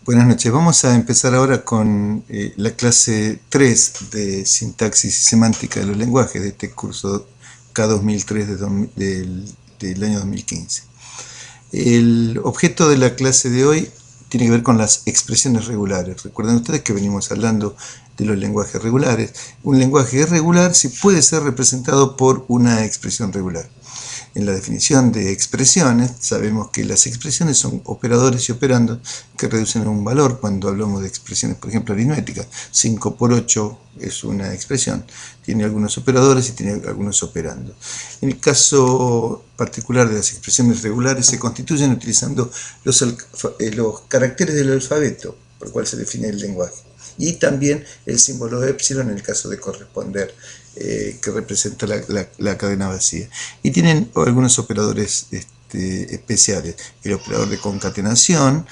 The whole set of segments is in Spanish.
Buenas noches. Vamos a empezar ahora con la clase 3 de sintaxis y semántica de los lenguajes de este curso K2003 del año 2015. El objeto de la clase de hoy tiene que ver con las expresiones regulares. Recuerden ustedes que venimos hablando de los lenguajes regulares. Un lenguaje es regular si puede ser representado por una expresión regular. En la definición de expresiones, sabemos que las expresiones son operadores y operandos que reducen un valor. Cuando hablamos de expresiones, por ejemplo, aritméticas, 5 por 8 es una expresión. Tiene algunos operadores y tiene algunos operandos. En el caso particular de las expresiones regulares, se constituyen utilizando los caracteres del alfabeto, por el cual se define el lenguaje. Y también el símbolo epsilon en el caso de corresponder, que representa la cadena vacía. Y tienen algunos operadores especiales. El operador de concatenación,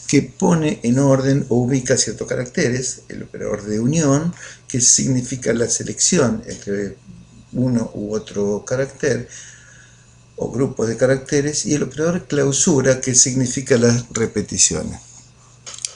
que pone en orden o ubica ciertos caracteres. El operador de unión, que significa la selección entre uno u otro carácter o grupos de caracteres. Y el operador clausura, que significa las repeticiones.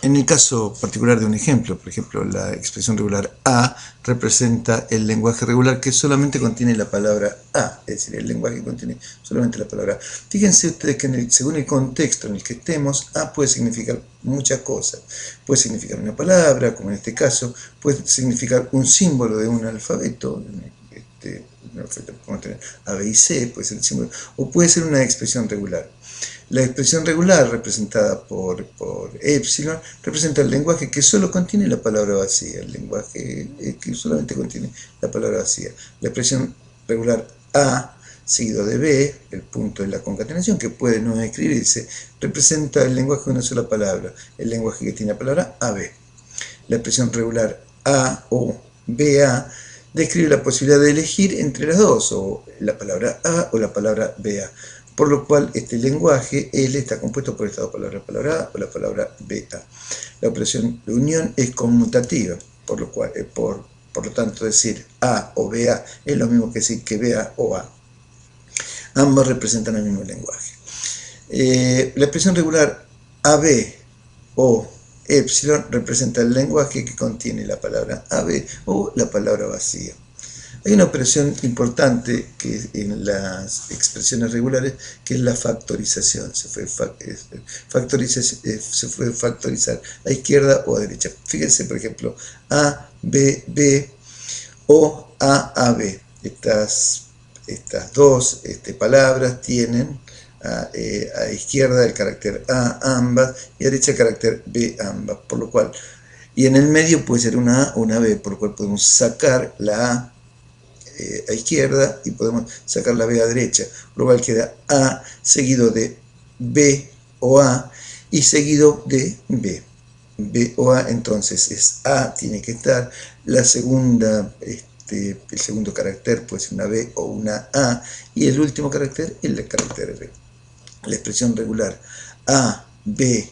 En el caso particular de un ejemplo, por ejemplo, la expresión regular A representa el lenguaje regular que solamente contiene la palabra A, es decir, el lenguaje que contiene solamente la palabra A. Fíjense ustedes que según el contexto en el que estemos, A puede significar muchas cosas. Puede significar una palabra, como en este caso, puede significar un símbolo de un alfabeto, podemos tener A, B y C, puede ser el símbolo, o puede ser una expresión regular. La expresión regular, representada por epsilon, representa el lenguaje que solo contiene la palabra vacía, el lenguaje que solamente contiene la palabra vacía. La expresión regular A, seguido de B, el punto de la concatenación, que puede no escribirse, representa el lenguaje de una sola palabra, el lenguaje que tiene la palabra AB. La expresión regular A o BA describe la posibilidad de elegir entre las dos, o la palabra A o la palabra BA. Por lo cual este lenguaje L está compuesto por estas dos palabras, la palabra A o la palabra BA. La operación de unión es conmutativa, por lo tanto decir A o BA es lo mismo que decir que BA o A. Ambos representan el mismo lenguaje. La expresión regular AB o epsilon representa el lenguaje que contiene la palabra AB o la palabra vacía. Hay una operación importante que en las expresiones regulares, que es la factorización. Se fue factorizar a izquierda o a derecha. Fíjense, por ejemplo, A, B, B o A, A, B. Estas dos palabras tienen a izquierda el carácter A ambas y a derecha el carácter B ambas, por lo cual, y en el medio puede ser una A o una B, por lo cual podemos sacar la A izquierda y podemos sacar la B a derecha, por lo cual queda A seguido de B o A y seguido de B. B o A, entonces es A, tiene que estar, la segunda, el segundo carácter puede ser una B o una A, y el último carácter es el carácter B. La expresión regular A, B,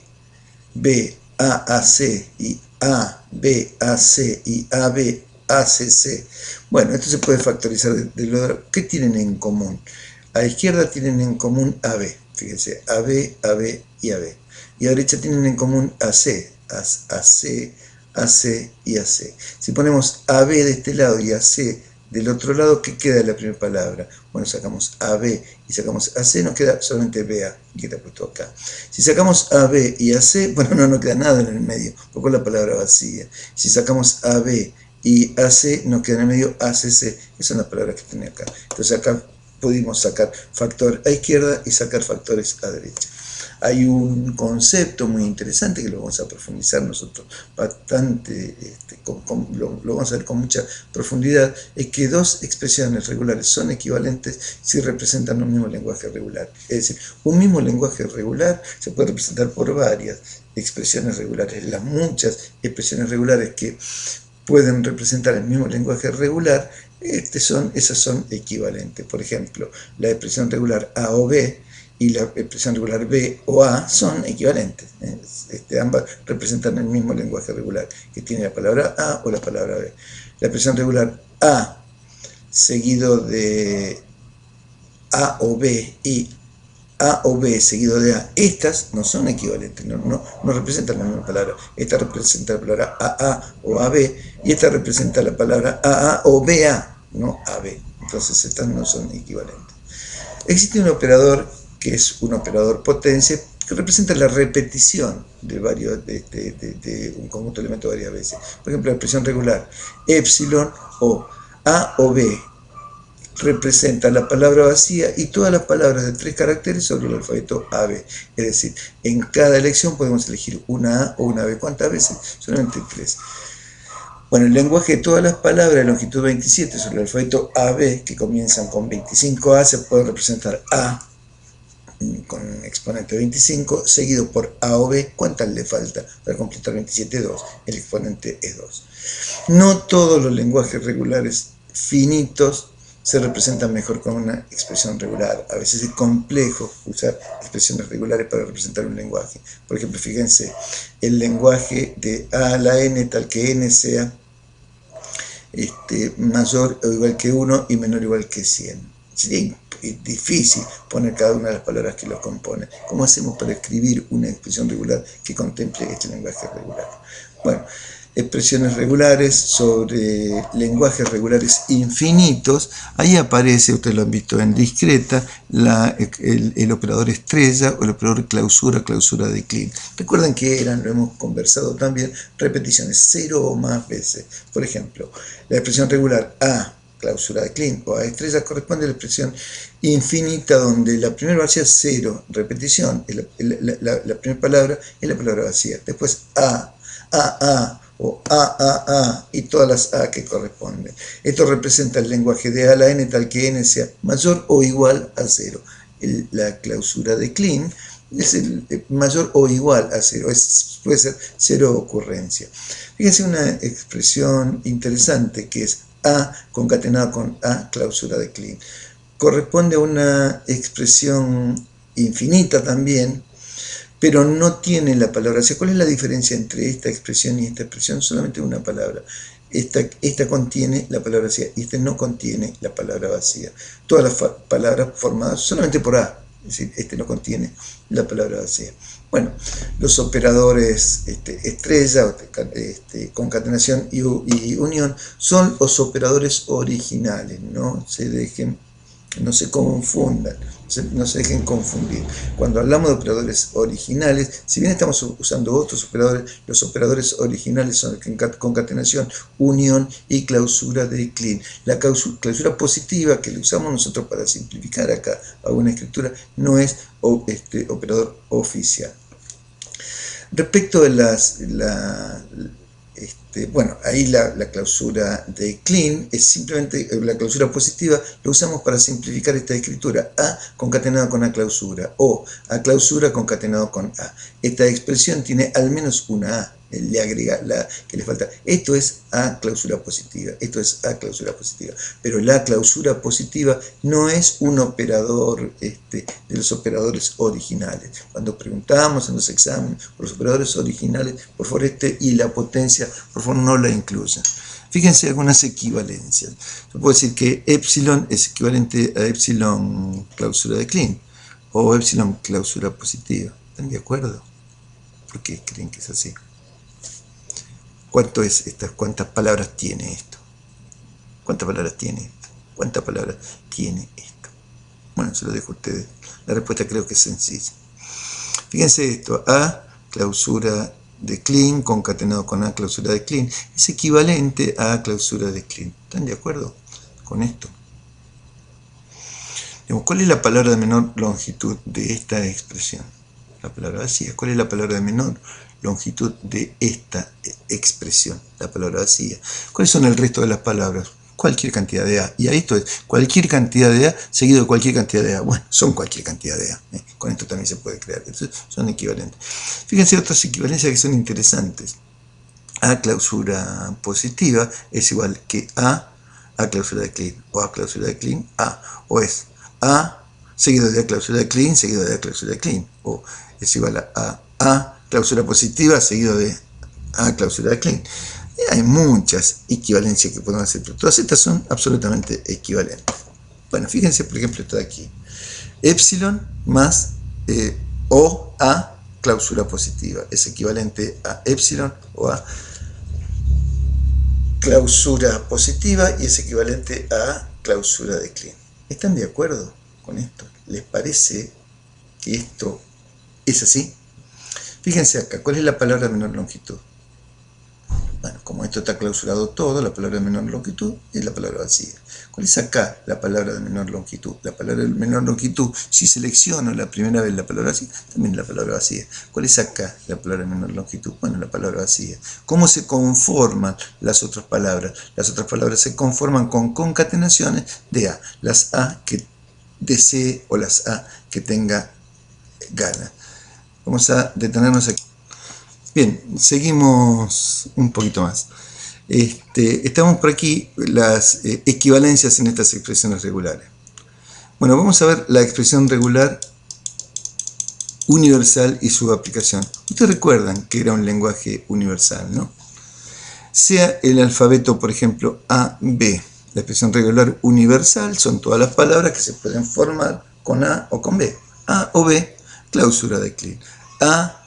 B, A, C y A, B, A, C y A, B, ACC. Bueno, esto se puede factorizar de lo que tienen en común. A la izquierda tienen en común AB, fíjense, AB, AB y AB. Y a la derecha tienen en común AC, AC, AC y AC. Si ponemos AB de este lado y AC del otro lado, ¿qué queda de la primera palabra? Bueno, sacamos AB y sacamos AC, nos queda solamente BA, que está puesto acá. Si sacamos AB y AC, bueno, no nos queda nada en el medio, porque es la palabra vacía. Si sacamos AB y AC, nos queda en el medio ACC, esas son las palabras que tenía acá. Entonces acá pudimos sacar factor a izquierda y sacar factores a derecha. Hay un concepto muy interesante que lo vamos a profundizar nosotros bastante, lo vamos a ver con mucha profundidad, es que dos expresiones regulares son equivalentes si representan un mismo lenguaje regular. Es decir, un mismo lenguaje regular se puede representar por varias expresiones regulares. Las muchas expresiones regulares que pueden representar el mismo lenguaje regular, esas son equivalentes. Por ejemplo, la expresión regular A o B y la expresión regular B o A son equivalentes. Ambas representan el mismo lenguaje regular, que tiene la palabra A o la palabra B. La expresión regular A seguido de A o B y A o B seguido de A, estas no son equivalentes, no representan la misma palabra. Esta representa la palabra AA o AB y esta representa la palabra AA o BA, no AB. Entonces estas no son equivalentes. Existe un operador que es un operador potencia que representa la repetición de un conjunto de elementos varias veces. Por ejemplo, la expresión regular epsilon o A o B representa la palabra vacía y todas las palabras de 3 caracteres sobre el alfabeto AB. Es decir, en cada elección podemos elegir una A o una B. ¿Cuántas veces? Solamente 3. Bueno, el lenguaje de todas las palabras de longitud 27 sobre el alfabeto AB, que comienzan con 25A, se puede representar A con exponente 25, seguido por A o B. ¿Cuántas le falta para completar 27? 2. El exponente es 2. No todos los lenguajes regulares finitos se representan mejor con una expresión regular. A veces es complejo usar expresiones regulares para representar un lenguaje. Por ejemplo, fíjense, el lenguaje de A a la N, tal que N sea mayor o igual que 1 y menor o igual que 100. Sería difícil poner cada una de las palabras que lo componen. ¿Cómo hacemos para escribir una expresión regular que contemple este lenguaje regular? Bueno, expresiones regulares sobre lenguajes regulares infinitos. Ahí aparece, ustedes lo han visto en discreta, el operador estrella o el operador clausura de Kleene. Recuerden que lo hemos conversado también, repeticiones 0 o más veces. Por ejemplo, la expresión regular A clausura de Kleene o A estrella corresponde a la expresión infinita donde la primera vacía es 0, repetición, la primera palabra es la palabra vacía. Después A o A y todas las A que corresponden. Esto representa el lenguaje de A a la N tal que N sea mayor o igual a 0. La clausura de Kleene es el mayor o igual a 0, puede ser 0 ocurrencia. Fíjense una expresión interesante que es A concatenado con A clausura de Kleene. Corresponde a una expresión infinita también, pero no tiene la palabra vacía. ¿Cuál es la diferencia entre esta expresión y esta expresión? Solamente una palabra. Esta contiene la palabra vacía y esta no contiene la palabra vacía. Todas las palabras formadas solamente por A, es decir, no contiene la palabra vacía. Bueno, los operadores estrella, concatenación y unión son los operadores originales. No se confundan, no se dejen confundir. Cuando hablamos de operadores originales, si bien estamos usando otros operadores, los operadores originales son concatenación, unión y clausura de Kleene. La clausura positiva que le usamos nosotros para simplificar acá a una escritura no es operador oficial. Respecto de bueno, ahí la clausura de Kleene es simplemente la clausura positiva, lo usamos para simplificar esta escritura. A concatenado con A clausura o A clausura concatenado con A. Esta expresión tiene al menos una A, le agrega la que le falta. Esto es A clausura positiva, esto es A clausura positiva. Pero la clausura positiva no es un operador de los operadores originales. Cuando preguntamos en los exámenes por los operadores originales, por favor y la potencia, por favor no la incluyan. Fíjense algunas equivalencias. Yo puedo decir que epsilon es equivalente a epsilon clausura de Kleene o epsilon clausura positiva. ¿Están de acuerdo? ¿Por qué creen que es así? ¿Cuántas palabras tiene esto? ¿Cuántas palabras tiene esto? ¿Cuántas palabras tiene esto? Bueno, se lo dejo a ustedes. La respuesta creo que es sencilla. Fíjense esto, A clausura de Kleene concatenado con A clausura de Kleene es equivalente a A clausura de Kleene. ¿Están de acuerdo con esto? ¿Cuál es la palabra de menor longitud de esta expresión? La palabra vacía. ¿Cuál es la palabra de menor longitud de esta expresión? La palabra vacía. ¿Cuáles son el resto de las palabras? Cualquier cantidad de A. Y ahí esto es cualquier cantidad de A seguido de cualquier cantidad de A. Bueno, son cualquier cantidad de A. Con esto también se puede crear. Entonces, son equivalentes. Fíjense otras equivalencias que son interesantes. A clausura positiva es igual que A clausura de Kleene. O A clausura de Kleene, A. O es A seguido de A clausura de Kleene, seguido de A clausura de Kleene. O es igual a A clausura positiva seguido de A clausura de Kleene. Hay muchas equivalencias que podemos hacer, pero todas estas son absolutamente equivalentes. Bueno, fíjense por ejemplo esta de aquí. Epsilon más O a clausura positiva. Es equivalente a epsilon o a clausura positiva y es equivalente a clausura de Klein. ¿Están de acuerdo con esto? ¿Les parece que esto es así? Fíjense acá, ¿cuál es la palabra de menor longitud? Bueno, como esto está clausurado todo, la palabra de menor longitud es la palabra vacía. ¿Cuál es acá la palabra de menor longitud? La palabra de menor longitud, si selecciono la primera vez la palabra vacía, también es la palabra vacía. ¿Cuál es acá la palabra de menor longitud? Bueno, la palabra vacía. ¿Cómo se conforman las otras palabras? Las otras palabras se conforman con concatenaciones de A. Las A que desee o las A que tenga ganas. Vamos a detenernos aquí. Bien, seguimos un poquito más. Estamos por aquí las equivalencias en estas expresiones regulares. Bueno, vamos a ver la expresión regular universal y su aplicación. Ustedes recuerdan que era un lenguaje universal, ¿no? Sea el alfabeto, por ejemplo, A, B. La expresión regular universal son todas las palabras que se pueden formar con A o con B. A o B, clausura de Klein. A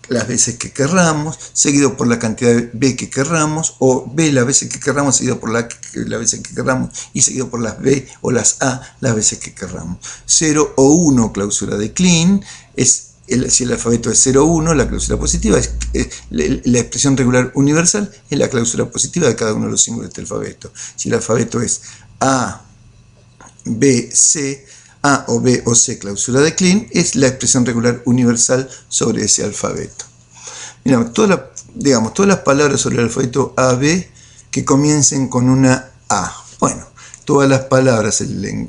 las veces que querramos, seguido por la cantidad de B que querramos, o B las veces que querramos, seguido por las veces que querramos, y seguido por las B o las A las veces que querramos. 0 o 1, clausura de Klein, si el alfabeto es 0 o 1, la clausura positiva, la expresión regular universal es la clausura positiva de cada uno de los símbolos de este alfabeto. Si el alfabeto es A, B, C, A o B o C, clausura de Klein, es la expresión regular universal sobre ese alfabeto. Miramos, todas las palabras sobre el alfabeto A, B que comiencen con una A. Bueno, todas las palabras,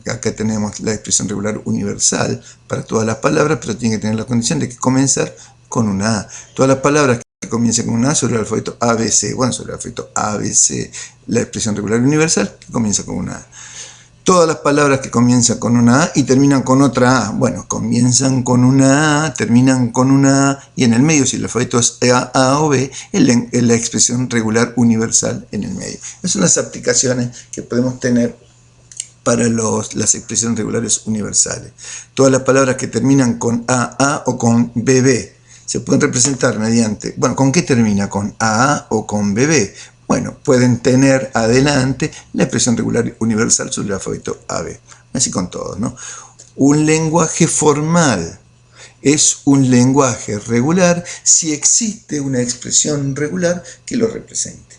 acá tenemos la expresión regular universal para todas las palabras, pero tiene que tener la condición de que comenzar con una A. Todas las palabras que comiencen con una A sobre el alfabeto ABC, bueno, sobre el alfabeto ABC, la expresión regular universal que comienza con una A. Todas las palabras que comienzan con una A y terminan con otra A, bueno, comienzan con una A, terminan con una A, y en el medio, si el alfabeto es A o B, es la expresión regular universal en el medio. Esas son las aplicaciones que podemos tener para las expresiones regulares universales. Todas las palabras que terminan con AA o con BB se pueden representar mediante, bueno, ¿con qué termina? ¿Con AA o con BB? Bueno, pueden tener adelante la expresión regular universal sobre el alfabeto AB. Así con todos, ¿no? Un lenguaje formal es un lenguaje regular si existe una expresión regular que lo represente.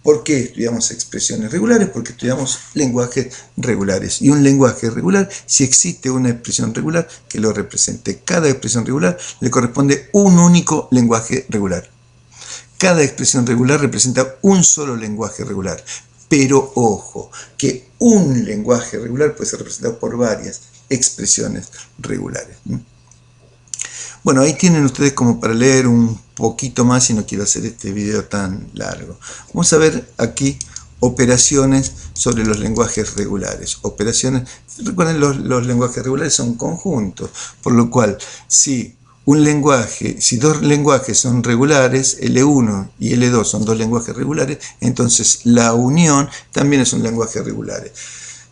¿Por qué estudiamos expresiones regulares? Porque estudiamos lenguajes regulares. Y un lenguaje regular si existe una expresión regular que lo represente. Cada expresión regular le corresponde un único lenguaje regular. Cada expresión regular representa un solo lenguaje regular. Pero ojo, que un lenguaje regular puede ser representado por varias expresiones regulares. Bueno, ahí tienen ustedes como para leer un poquito más y no quiero hacer este video tan largo. Vamos a ver aquí operaciones sobre los lenguajes regulares. Operaciones, recuerden, los lenguajes regulares son conjuntos, por lo cual si dos lenguajes son regulares, L1 y L2 son dos lenguajes regulares, entonces la unión también es un lenguaje regular.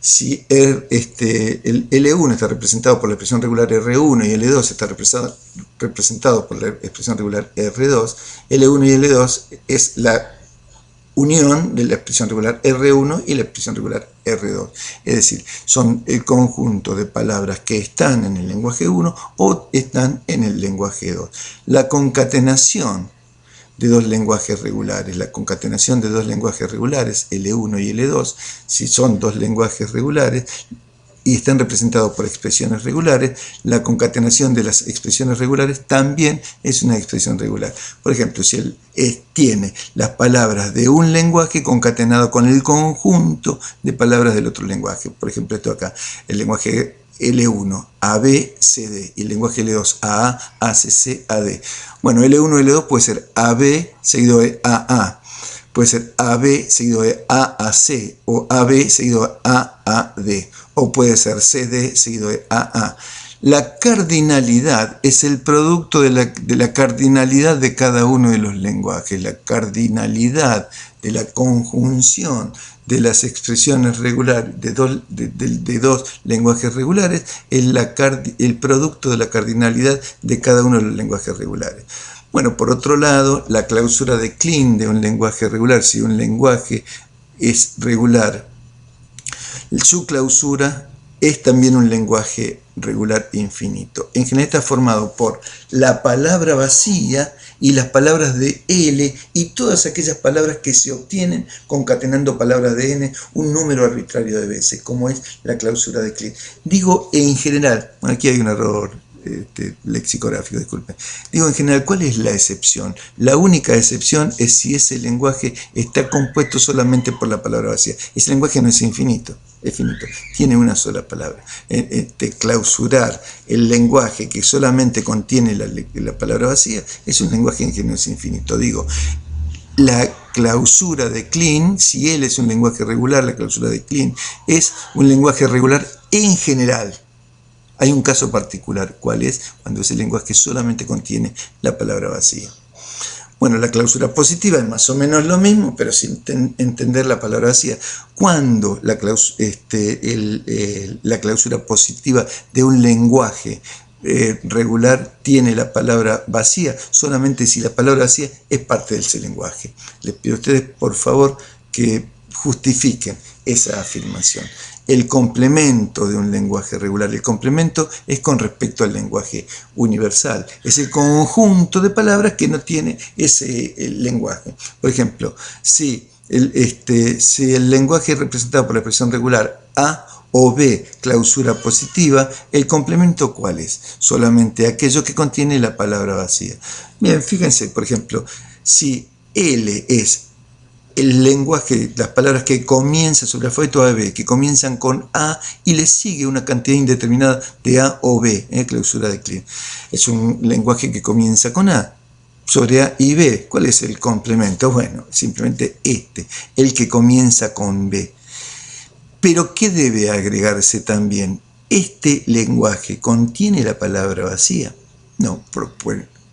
Si el L1 está representado por la expresión regular R1 y L2 está representado por la expresión regular R2, L1 y L2 es la unión de la expresión regular R1 y la expresión regular R2. Es decir, son el conjunto de palabras que están en el lenguaje 1 o están en el lenguaje 2. La concatenación de dos lenguajes regulares, L1 y L2, si son dos lenguajes regulares y están representados por expresiones regulares, la concatenación de las expresiones regulares también es una expresión regular. Por ejemplo, si él tiene las palabras de un lenguaje concatenado con el conjunto de palabras del otro lenguaje. Por ejemplo, esto acá, el lenguaje L1, AB, CD, y el lenguaje L2, AA, ACC, AD. Bueno, L1 y L2 puede ser AB seguido de AA, puede ser AB seguido de AAC, o AB seguido de AAD, o puede ser CD seguido de AA. La cardinalidad es el producto de la cardinalidad de cada uno de los lenguajes. La cardinalidad de la conjunción de las expresiones regulares de dos lenguajes regulares es el producto de la cardinalidad de cada uno de los lenguajes regulares. Bueno, por otro lado, la clausura de Kleene de un lenguaje regular, si un lenguaje es regular, su clausura es también un lenguaje regular infinito. En general está formado por la palabra vacía y las palabras de L y todas aquellas palabras que se obtienen concatenando palabras de N un número arbitrario de veces, como es la clausura de Kleene. Digo en general, bueno, aquí hay un error lexicográfico, disculpen. Digo en general, ¿cuál es la excepción? La única excepción es si ese lenguaje está compuesto solamente por la palabra vacía. Ese lenguaje no es infinito, es finito, tiene una sola palabra. Clausurar el lenguaje que solamente contiene la palabra vacía es un lenguaje que no es infinito. Digo, la clausura de Kleene, si él es un lenguaje regular, la clausura de Kleene es un lenguaje regular en general. Hay un caso particular, ¿cuál es? Cuando ese lenguaje solamente contiene la palabra vacía. Bueno, la clausura positiva es más o menos lo mismo, pero sin entender la palabra vacía. Cuando la clausura positiva de un lenguaje regular tiene la palabra vacía, solamente si la palabra vacía es parte de ese lenguaje. Les pido a ustedes, por favor, que justifiquen esa afirmación. El complemento de un lenguaje regular, el complemento es con respecto al lenguaje universal, es el conjunto de palabras que no tiene ese lenguaje. Por ejemplo, si el lenguaje es representado por la expresión regular A o B, clausura positiva, ¿el complemento cuál es? Solamente aquello que contiene la palabra vacía. Bien, fíjense, por ejemplo, si L es el lenguaje, las palabras que comienzan sobre el alfabeto A, B, que comienzan con A y le sigue una cantidad indeterminada de A o B, clausura de Kleene. Es un lenguaje que comienza con A, sobre A y B. ¿Cuál es el complemento? Bueno, simplemente el que comienza con B. Pero ¿qué debe agregarse también? ¿Este lenguaje contiene la palabra vacía? No,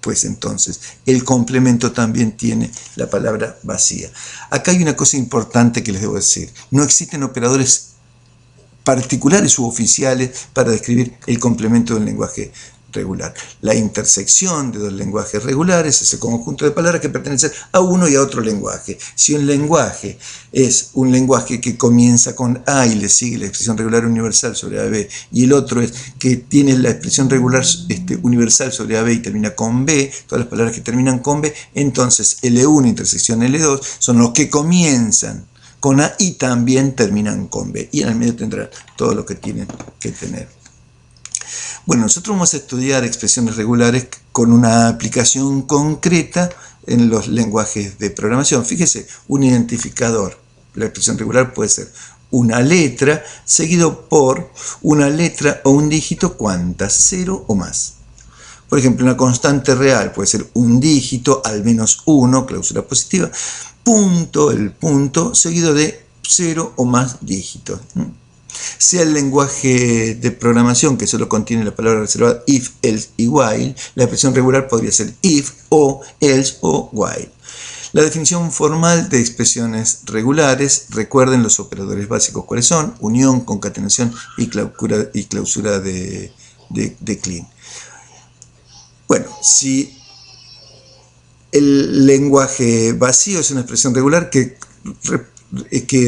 pues entonces el complemento también tiene la palabra vacía. Acá hay una cosa importante que les debo decir. No existen operadores particulares u oficiales para describir el complemento del lenguaje regular. La intersección de dos lenguajes regulares es el conjunto de palabras que pertenecen a uno y a otro lenguaje. Si un lenguaje es un lenguaje que comienza con A y le sigue la expresión regular universal sobre AB, y el otro es que tiene la expresión regular universal sobre AB y termina con B, todas las palabras que terminan con B, entonces L1 intersección L2 son los que comienzan con A y también terminan con B. Y en el medio tendrán todo lo que tienen que tener. Bueno, nosotros vamos a estudiar expresiones regulares con una aplicación concreta en los lenguajes de programación. Fíjese, un identificador. La expresión regular puede ser una letra seguido por una letra o un dígito, ¿cuántas? 0 o más. Por ejemplo, una constante real puede ser un dígito, al menos 1, clausura positiva, punto, el punto, seguido de 0 o más dígitos. Sea el lenguaje de programación que solo contiene la palabra reservada if, else y while, la expresión regular podría ser if, o, else o while. La definición formal de expresiones regulares, recuerden los operadores básicos cuáles son: unión, concatenación y clausura de Kleene. Bueno, si el lenguaje vacío es una expresión regular que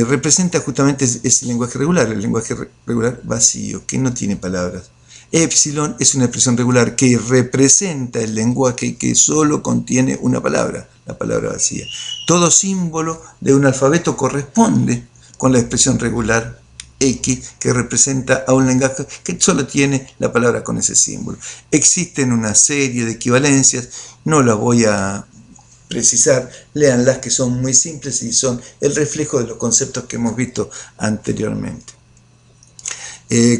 representa justamente ese lenguaje regular, el lenguaje regular vacío, que no tiene palabras. Epsilon es una expresión regular que representa el lenguaje que solo contiene una palabra, la palabra vacía. Todo símbolo de un alfabeto corresponde con la expresión regular X, que representa a un lenguaje que solo tiene la palabra con ese símbolo. Existen una serie de equivalencias, no las voy a precisar, léanlas, que son muy simples y son el reflejo de los conceptos que hemos visto anteriormente.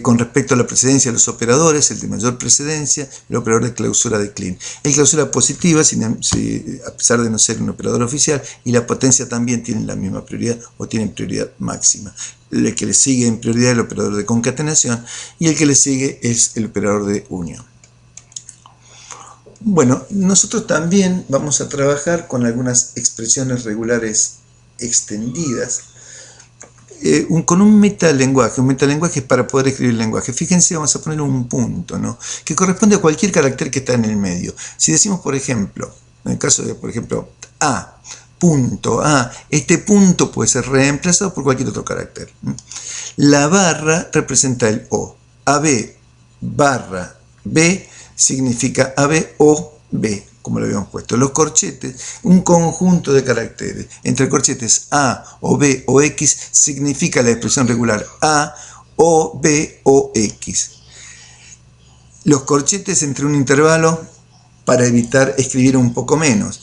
Con respecto a la precedencia de los operadores, el de mayor precedencia, el operador de clausura de Kleene. El clausura positiva, a pesar de no ser un operador oficial, y la potencia también tienen la misma prioridad o tienen prioridad máxima. El que le sigue en prioridad es el operador de concatenación y el que le sigue es el operador de unión. Bueno, nosotros también vamos a trabajar con algunas expresiones regulares extendidas. Con un metalenguaje. Un metalenguaje es para poder escribir el lenguaje. Fíjense, vamos a poner un punto, ¿no? Que corresponde a cualquier carácter que está en el medio. Si decimos, por ejemplo, en el caso de, por ejemplo, A, punto A, este punto puede ser reemplazado por cualquier otro carácter. La barra representa el O. AB barra B significa AB o B, como lo habíamos puesto. Los corchetes, un conjunto de caracteres. Entre corchetes A o B o X significa la expresión regular A o B o X. Los corchetes entre un intervalo para evitar escribir un poco menos.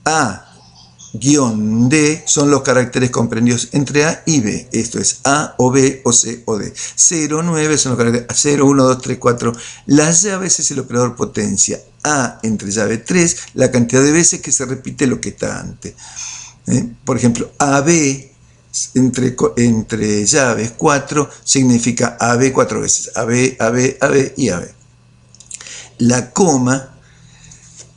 A-D son los caracteres comprendidos entre A y B. Esto es A o B o C o D. 0, 9 son los caracteres 0, 1, 2, 3, 4. Las llaves es el operador potencia. A entre llave 3, la cantidad de veces que se repite lo que está antes. Por ejemplo, AB entre llaves 4 significa AB 4 veces. AB, AB, AB y AB. La coma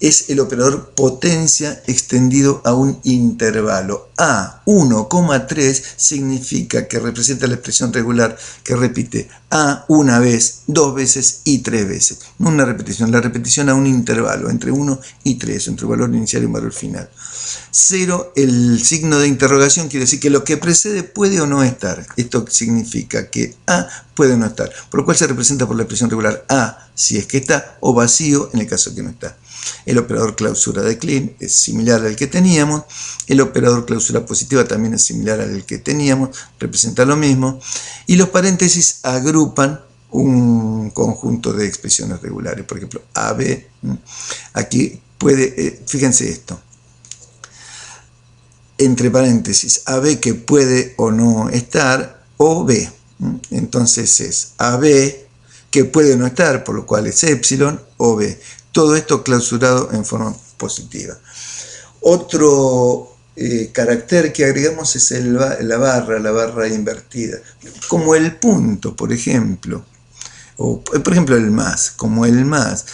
es el operador potencia extendido a un intervalo. A 1,3 significa que representa la expresión regular que repite A una vez, 2 veces y 3 veces. No una repetición, la repetición a un intervalo entre 1 y 3, entre un valor inicial y un valor final. 0, el signo de interrogación quiere decir que lo que precede puede o no estar. Esto significa que A puede o no estar, por lo cual se representa por la expresión regular A si es que está o vacío en el caso que no está. El operador clausura de Kleene es similar al que teníamos. El operador clausura positiva también es similar al que teníamos, representa lo mismo. Y los paréntesis agrupan un conjunto de expresiones regulares. Por ejemplo, AB, aquí puede, fíjense esto, entre paréntesis, AB que puede o no estar, o B. Entonces es AB que puede o no estar, por lo cual es epsilon, o B. Todo esto clausurado en forma positiva. Otro carácter que agregamos es la barra invertida, como el punto, por ejemplo, o por ejemplo el más, como el más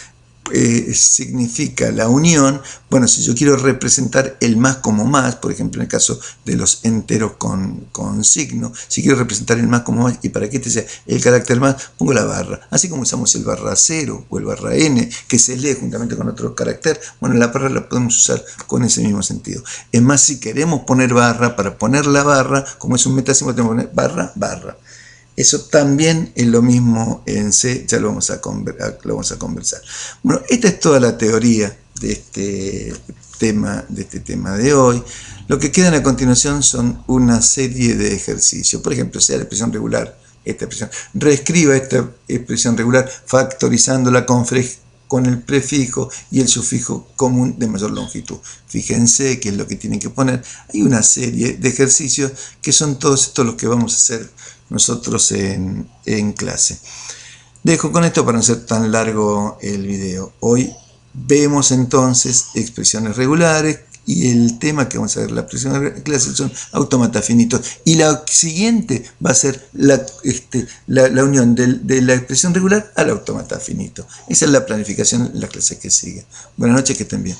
significa la unión. Bueno, si yo quiero representar el más como más, por ejemplo en el caso de los enteros con signo, si quiero representar el más como más y para que este sea el carácter más, pongo la barra, así como usamos el barra 0 o el barra n, que se lee juntamente con otro carácter. Bueno, la barra la podemos usar con ese mismo sentido. Es más, si queremos poner barra, para poner la barra, como es un metasímbolo, tenemos que poner barra. Eso también es lo mismo en C, ya lo vamos a conversar. Bueno, esta es toda la teoría de este tema de hoy. Lo que quedan a continuación son una serie de ejercicios. Por ejemplo, sea la expresión regular, esta expresión. Reescriba esta expresión regular factorizándola con el prefijo y el sufijo común de mayor longitud. Fíjense qué es lo que tienen que poner. Hay una serie de ejercicios que son todos estos los que vamos a hacer nosotros en clase. Dejo con esto para no ser tan largo el video. Hoy vemos entonces expresiones regulares y el tema que vamos a ver la próxima clase son autómatas finitos. Y la siguiente va a ser la unión de la expresión regular al autómata finito. Esa es la planificación en la clase que sigue. Buenas noches, que estén bien.